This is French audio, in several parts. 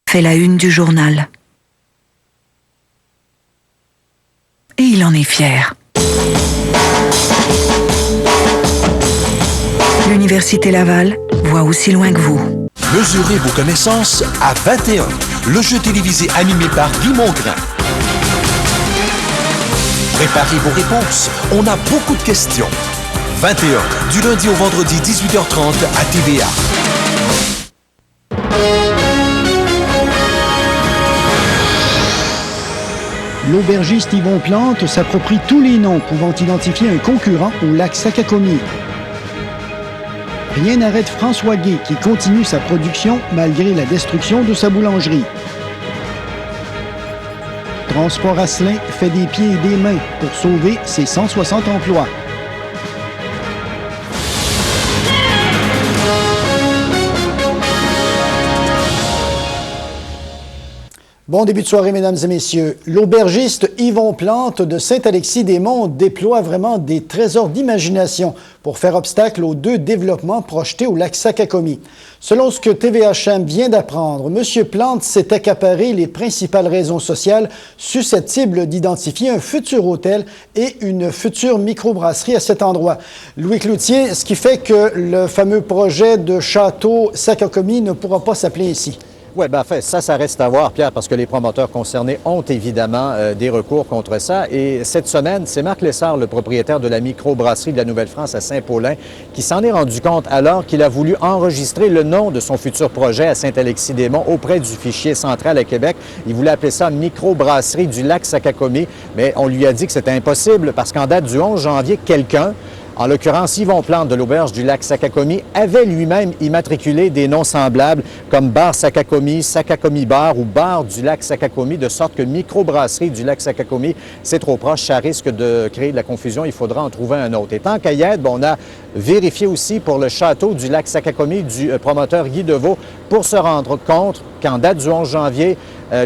fait la une du journal. Et il en est fier. L'Université Laval voit aussi loin que vous. Mesurez vos connaissances à 21, le jeu télévisé animé par Guy Mongrain. Préparez vos réponses, on a beaucoup de questions. 21, du lundi au vendredi 18h30 à TVA. L'aubergiste Yvon Plante s'approprie tous les noms pouvant identifier un concurrent au lac Sakakomi. Rien n'arrête François Guay qui continue sa production malgré la destruction de sa boulangerie. Transport Asselin fait des pieds et des mains pour sauver ses 160 emplois. Bon début de soirée, mesdames et messieurs. L'aubergiste Yvon Plante de Saint-Alexis-des-Monts déploie vraiment des trésors d'imagination pour faire obstacle aux 2 développements projetés au lac Sakakomi. Selon ce que TVHM vient d'apprendre, M. Plante s'est accaparé les principales raisons sociales susceptibles d'identifier un futur hôtel et une future microbrasserie à cet endroit. Louis Cloutier, ce qui fait que le fameux projet de château Sakakomi ne pourra pas s'appeler ainsi. Oui, bien, en fait, ça reste à voir, Pierre, parce que les promoteurs concernés ont évidemment des recours contre ça. Et cette semaine, c'est Marc Lessard, le propriétaire de la microbrasserie de la Nouvelle-France à Saint-Paulin, qui s'en est rendu compte alors qu'il a voulu enregistrer le nom de son futur projet à Saint-Alexis-des-Monts auprès du fichier central à Québec. Il voulait appeler ça microbrasserie du lac Sakakomi, mais on lui a dit que c'était impossible parce qu'en date du 11 janvier, quelqu'un, en l'occurrence, Yvon Plante de l'auberge du lac Sakakomi, avait lui-même immatriculé des noms semblables comme Bar Sakakomi, Sakakomi Bar ou Bar du lac Sakakomi, de sorte que microbrasserie du lac Sakakomi, c'est trop proche, ça risque de créer de la confusion, il faudra en trouver un autre. Et tant qu'à y être, on a vérifié aussi pour le château du lac Sakakomi du promoteur Guy Deveau pour se rendre compte qu'en date du 11 janvier,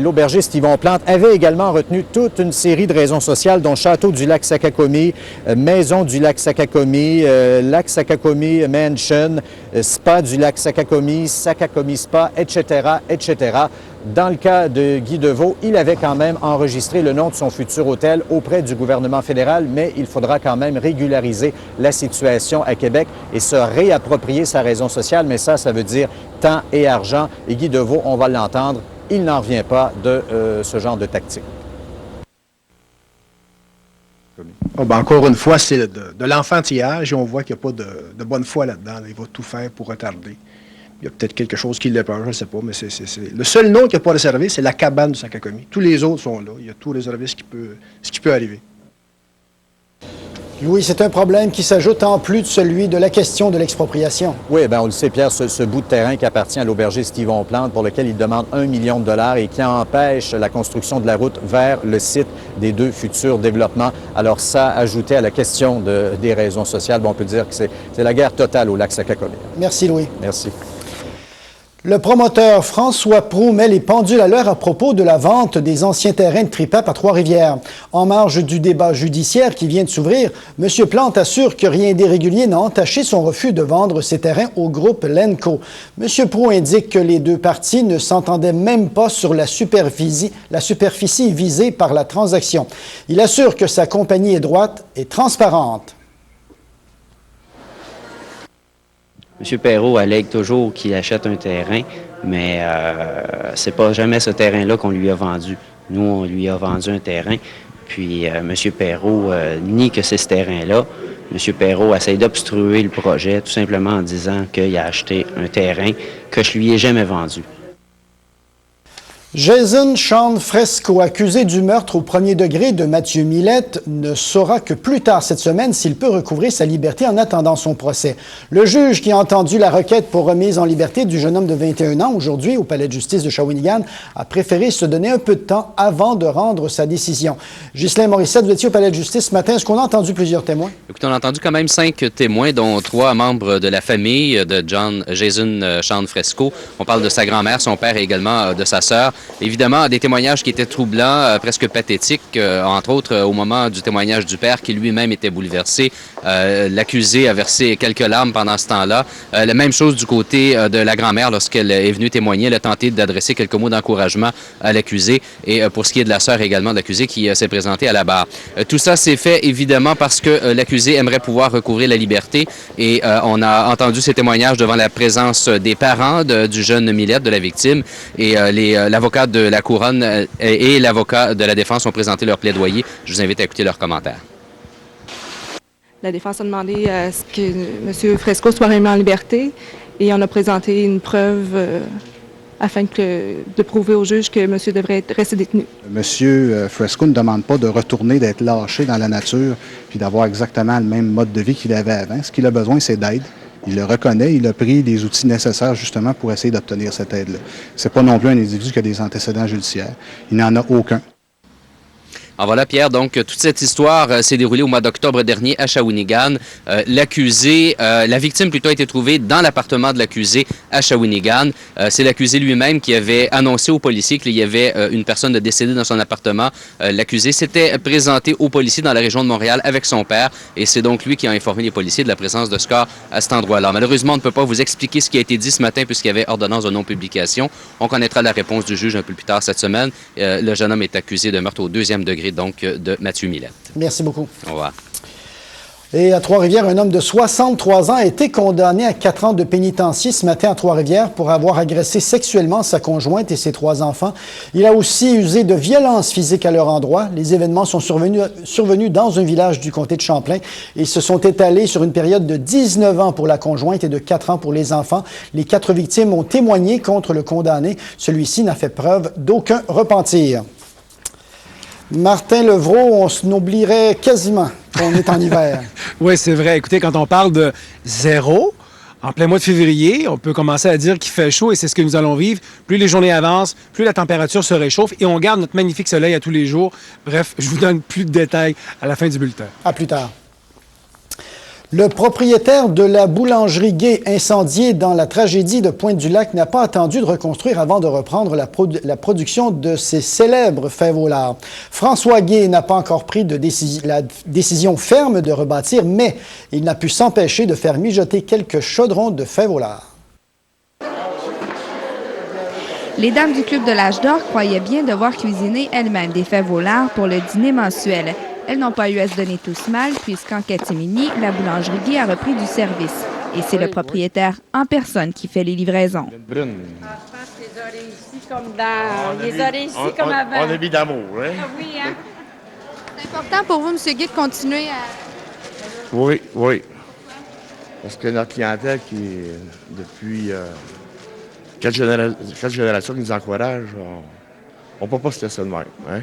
l'aubergiste Yvon Plante avait également retenu toute une série de raisons sociales, dont Château du lac Sakakomi, Maison du lac Sakakomi, Lac Sakakomi Mansion, Spa du lac Sakakomi, Sakakomi Spa, etc., etc. Dans le cas de Guy Deveau, il avait quand même enregistré le nom de son futur hôtel auprès du gouvernement fédéral, mais il faudra quand même régulariser la situation à Québec et se réapproprier sa raison sociale. Mais ça veut dire temps et argent. Et Guy Deveau, on va l'entendre, il n'en revient pas de ce genre de tactique. Oh, ben encore une fois, c'est de l'enfantillage et on voit qu'il n'y a pas de bonne foi là-dedans. Il va tout faire pour retarder. Il y a peut-être quelque chose qui le peur, je ne sais pas, mais c'est le seul nom qui n'a pas réservé, c'est la cabane du Sakakomi. Tous les autres sont là. Il y a tout réservé ce qui peut arriver. Louis, c'est un problème qui s'ajoute en plus de celui de la question de l'expropriation. Oui, bien, on le sait, Pierre, ce bout de terrain qui appartient à l'aubergiste Yvon Plante, pour lequel il demande 1 million de dollars et qui empêche la construction de la route vers le site des 2 futurs développements. Alors ça, ajouté à la question des raisons sociales, on peut dire que c'est la guerre totale au lac Sakakomi. Merci, Louis. Merci. Le promoteur François Proulx met les pendules à l'heure à propos de la vente des anciens terrains de Tripap à Trois-Rivières. En marge du débat judiciaire qui vient de s'ouvrir, M. Plante assure que rien d'irrégulier n'a entaché son refus de vendre ces terrains au groupe Lenco. M. Proulx indique que les 2 parties ne s'entendaient même pas sur la superficie visée par la transaction. Il assure que sa compagnie est droite et transparente. M. Perrault allègue toujours qu'il achète un terrain, mais c'est pas jamais ce terrain-là qu'on lui a vendu. Nous, on lui a vendu un terrain, puis M. Perrault nie que c'est ce terrain-là. M. Perrault essaie d'obstruer le projet tout simplement en disant qu'il a acheté un terrain que je lui ai jamais vendu. Jason Sean Fresco, accusé du meurtre au premier degré de Mathieu Millette, ne saura que plus tard cette semaine s'il peut recouvrer sa liberté en attendant son procès. Le juge qui a entendu la requête pour remise en liberté du jeune homme de 21 ans aujourd'hui au palais de justice de Shawinigan a préféré se donner un peu de temps avant de rendre sa décision. Ghislain Morissette, vous étiez au palais de justice ce matin. Est-ce qu'on a entendu plusieurs témoins? Écoutez, on a entendu quand même 5 témoins, dont 3 membres de la famille de Jason Sean Fresco. On parle de sa grand-mère, son père et également de sa sœur. Évidemment, des témoignages qui étaient troublants, presque pathétiques, entre autres au moment du témoignage du père qui lui-même était bouleversé. L'accusé a versé quelques larmes pendant ce temps-là. La même chose du côté de la grand-mère lorsqu'elle est venue témoigner. Elle a tenté d'adresser quelques mots d'encouragement à l'accusé et pour ce qui est de la sœur également de l'accusé qui s'est présentée à la barre. Tout ça s'est fait évidemment parce que l'accusé aimerait pouvoir recouvrer la liberté et on a entendu ces témoignages devant la présence des parents du jeune Millette, de la victime, et l'avocat de la couronne et l'avocat de la défense ont présenté leur plaidoyer. Je vous invite à écouter leurs commentaires. La défense a demandé à ce que M. Fresco soit remis en liberté et on a présenté une preuve afin de prouver au juge que M. devrait rester détenu. M. Fresco ne demande pas de retourner, d'être lâché dans la nature puis d'avoir exactement le même mode de vie qu'il avait avant. Ce qu'il a besoin, c'est d'aide. Il le reconnaît, il a pris les outils nécessaires justement pour essayer d'obtenir cette aide-là. C'est pas non plus un individu qui a des antécédents judiciaires. Il n'en a aucun. En voilà, Pierre, donc toute cette histoire s'est déroulée au mois d'octobre dernier à Shawinigan. La victime plutôt a été trouvée dans l'appartement de l'accusé à Shawinigan. C'est l'accusé lui-même qui avait annoncé aux policiers qu'il y avait une personne décédée dans son appartement. L'accusé s'était présenté aux policiers dans la région de Montréal avec son père et c'est donc lui qui a informé les policiers de la présence de ce corps à cet endroit-là. Malheureusement, on ne peut pas vous expliquer ce qui a été dit ce matin puisqu'il y avait ordonnance de non-publication. On connaîtra la réponse du juge un peu plus tard cette semaine. Le jeune homme est accusé de meurtre au 2e degré, donc de Mathieu Millette. Merci beaucoup. Au revoir. Et à Trois-Rivières, un homme de 63 ans a été condamné à 4 ans de pénitencier ce matin à Trois-Rivières pour avoir agressé sexuellement sa conjointe et ses 3 enfants. Il a aussi usé de violences physiques à leur endroit. Les événements sont survenus dans un village du comté de Champlain et se sont étalés sur une période de 19 ans pour la conjointe et de 4 ans pour les enfants. Les 4 victimes ont témoigné contre le condamné. Celui-ci n'a fait preuve d'aucun repentir. Martin Levrault, on s'oublierait quasiment qu'on est en hiver. Oui, c'est vrai. Écoutez, quand on parle de 0, en plein mois de février, on peut commencer à dire qu'il fait chaud et c'est ce que nous allons vivre. Plus les journées avancent, plus la température se réchauffe et on garde notre magnifique soleil à tous les jours. Bref, je vous donne plus de détails à la fin du bulletin. À plus tard. Le propriétaire de la boulangerie Gay incendiée dans la tragédie de Pointe-du-Lac n'a pas attendu de reconstruire avant de reprendre la production de ses célèbres fèves-au-lard. François Gay n'a pas encore pris la décision ferme de rebâtir, mais il n'a pu s'empêcher de faire mijoter quelques chaudrons de fèves-au-lard. Les dames du Club de l'Âge d'Or croyaient bien devoir cuisiner elles-mêmes des fèves-au-lard pour le dîner mensuel. Elles n'ont pas eu à se donner tous mal, puisqu'en catimini, la boulangerie Gay a repris du service. Et c'est le propriétaire en personne qui fait les livraisons. Je pense que les oreilles ici comme dans... Les oreilles ici comme avant. On est mis d'amour, hein? Ah oui, hein? C'est important pour vous, M. Gay, de continuer à... Oui, oui. Parce que notre clientèle qui est depuis 4 générations qui nous encourage, on ne peut pas se laisser de même. Hein?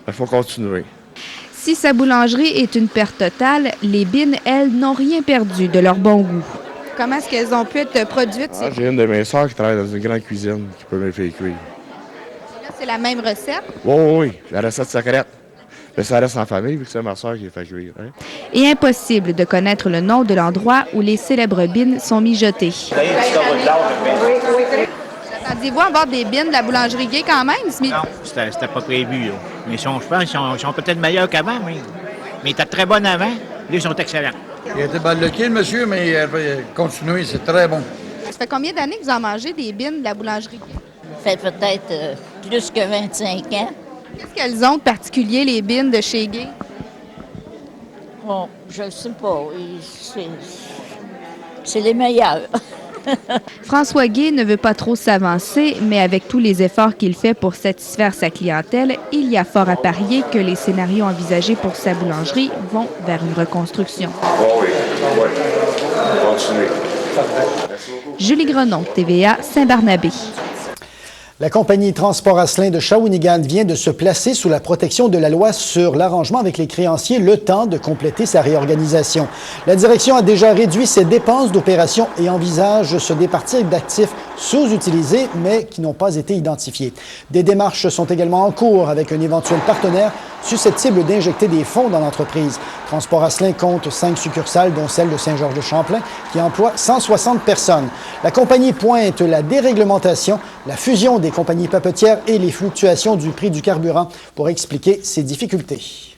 Il faut continuer. Si sa boulangerie est une perte totale, les bines, elles, n'ont rien perdu de leur bon goût. Comment est-ce qu'elles ont pu être produites? J'ai une de mes sœurs qui travaille dans une grande cuisine qui peut me les faire cuire. Là, c'est la même recette? Oui, oui, oui. La recette secrète. Mais ça reste en famille, vu que c'est ma sœur qui les fait cuire. Hein? Et impossible de connaître le nom de l'endroit où les célèbres bines sont mijotées. Attendiez-vous avoir des bines de la boulangerie Gay quand même? Non, c'était pas prévu. Là. Mais je pense qu'ils sont peut-être meilleurs qu'avant, mais ils étaient très bons avant. Là, ils sont excellents. Il a été balloqué, le monsieur, mais continuez, c'est très bon. Ça fait combien d'années que vous en mangez des bines de la boulangerie Gay? Ça fait peut-être plus que 25 ans. Qu'est-ce qu'elles ont de particulier, les bines de chez Gay? Bon, je ne sais pas. C'est les meilleurs. François Gay ne veut pas trop s'avancer, mais avec tous les efforts qu'il fait pour satisfaire sa clientèle, il y a fort à parier que les scénarios envisagés pour sa boulangerie vont vers une reconstruction. Oui, continuez. Julie Grenon, TVA, Saint-Barnabé. La compagnie Transport Asselin de Shawinigan vient de se placer sous la protection de la loi sur l'arrangement avec les créanciers le temps de compléter sa réorganisation. La direction a déjà réduit ses dépenses d'opération et envisage se départir d'actifs sous-utilisés, mais qui n'ont pas été identifiés. Des démarches sont également en cours avec un éventuel partenaire susceptible d'injecter des fonds dans l'entreprise. Transport Asselin compte 5 succursales, dont celle de Saint-Georges-de-Champlain, qui emploie 160 personnes. La compagnie pointe la déréglementation, la fusion des compagnies papetières et les fluctuations du prix du carburant pour expliquer ces difficultés.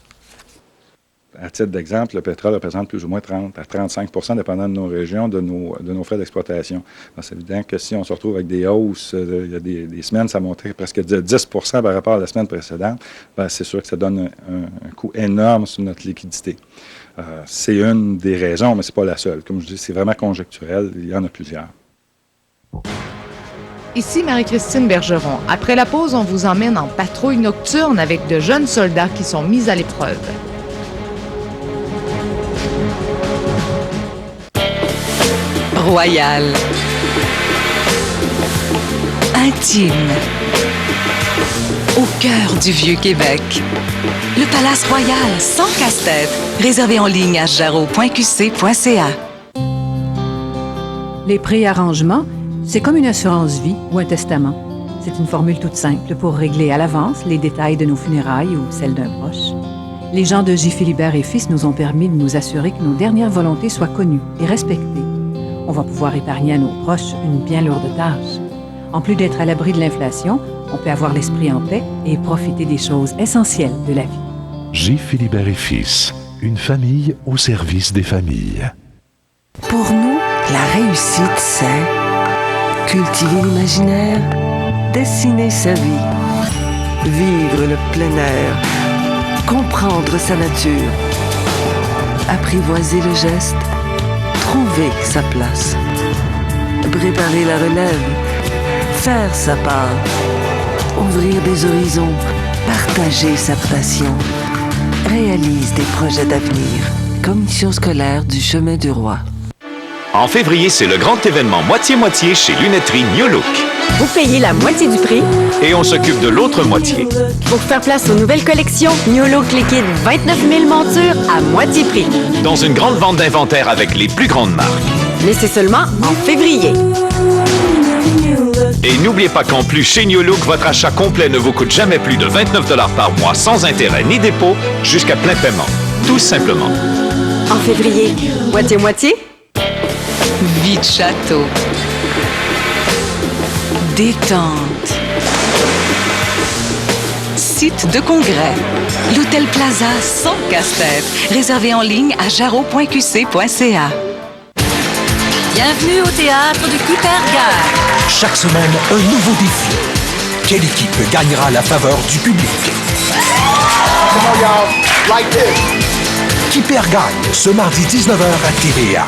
À titre d'exemple, le pétrole représente plus ou moins 30 à 35 dépendant de nos régions, de nos frais d'exploitation. C'est évident que si on se retrouve avec des hausses, il y a des semaines, ça montait presque de 10 par rapport à la semaine précédente, c'est sûr que ça donne un coût énorme sur notre liquidité. C'est une des raisons, mais ce n'est pas la seule. Comme je dis, c'est vraiment conjoncturel, il y en a plusieurs. Ici Marie-Christine Bergeron. Après la pause, on vous emmène en patrouille nocturne avec de jeunes soldats qui sont mis à l'épreuve. Royal. Intime. Au cœur du Vieux-Québec. Le Palace Royal, sans casse-tête. Réservé en ligne à jarreau.qc.ca. Les préarrangements, c'est comme une assurance-vie ou un testament. C'est une formule toute simple pour régler à l'avance les détails de nos funérailles ou celles d'un proche. Les gens de J. Philibert et Fils nous ont permis de nous assurer que nos dernières volontés soient connues et respectées. On va pouvoir épargner à nos proches une bien lourde tâche. En plus d'être à l'abri de l'inflation, on peut avoir l'esprit en paix et profiter des choses essentielles de la vie. J. Philibert et Fils, une famille au service des familles. Pour nous, la réussite, c'est cultiver l'imaginaire, dessiner sa vie, vivre le plein air, comprendre sa nature, apprivoiser le geste, trouver sa place, préparer la relève, faire sa part, ouvrir des horizons, partager sa passion, réalise des projets d'avenir. Commission scolaire du Chemin du Roi. En février, c'est le grand événement moitié-moitié chez Lunetterie New Look. Vous payez la moitié du prix Et on s'occupe de l'autre moitié. pour faire place aux nouvelles collections. New Look liquide 29 000 montures à moitié prix. Dans une grande vente d'inventaire avec les plus grandes marques. Mais c'est seulement en février. Et n'oubliez pas qu'en plus, chez New Look, votre achat complet ne vous coûte jamais plus de 29 $ par mois sans intérêt ni dépôt jusqu'à plein paiement. Tout simplement. En février, moitié-moitié. Vie de château. Détente. Site de congrès. L'Hôtel Plaza sans casse-tête. Réservé en ligne à jarreau.qc.ca. Bienvenue au théâtre du Kupergar. Chaque semaine, un nouveau défi. Quelle équipe gagnera la faveur du public? Qui perd gagne ce mardi 19h à TVA.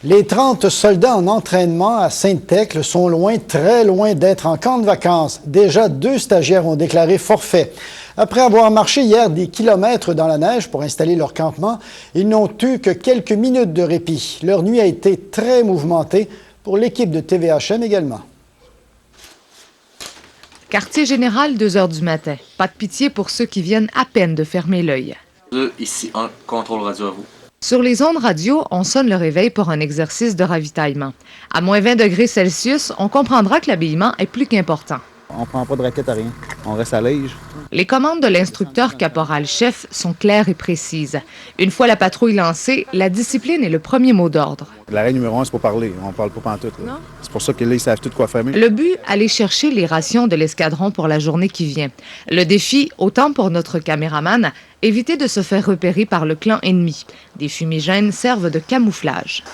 Les 30 soldats en entraînement à Sainte-Thècle sont loin, très loin d'être en camp de vacances. Déjà 2 stagiaires ont déclaré forfait. Après avoir marché hier des kilomètres dans la neige pour installer leur campement, ils n'ont eu que quelques minutes de répit. Leur nuit a été très mouvementée pour l'équipe de TVHM également. Quartier général, 2 heures du matin. Pas de pitié pour ceux qui viennent à peine de fermer l'œil. Ici, un contrôle radio à vous. Sur les ondes radio, on sonne le réveil pour un exercice de ravitaillement. À moins 20 degrés Celsius, on comprendra que l'habillement est plus qu'important. On prend pas de raquette à rien. On reste à l'âge. Les commandes de l'instructeur caporal-chef sont claires et précises. Une fois la patrouille lancée, la discipline est le premier mot d'ordre. La règle numéro 1, c'est pas parler. On parle pas pantoute. C'est pour ça que là, ils savent tout quoi faire. Le but, aller chercher les rations de l'escadron pour la journée qui vient. Le défi, autant pour notre caméraman, éviter de se faire repérer par le clan ennemi. Des fumigènes servent de camouflage.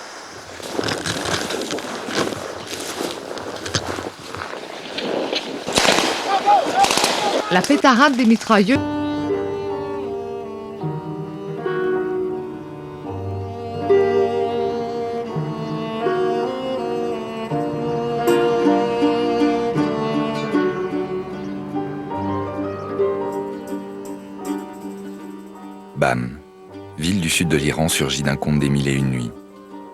La pétarade des mitrailleux. Bam, ville du sud de l'Iran surgit d'un conte des mille et une nuits.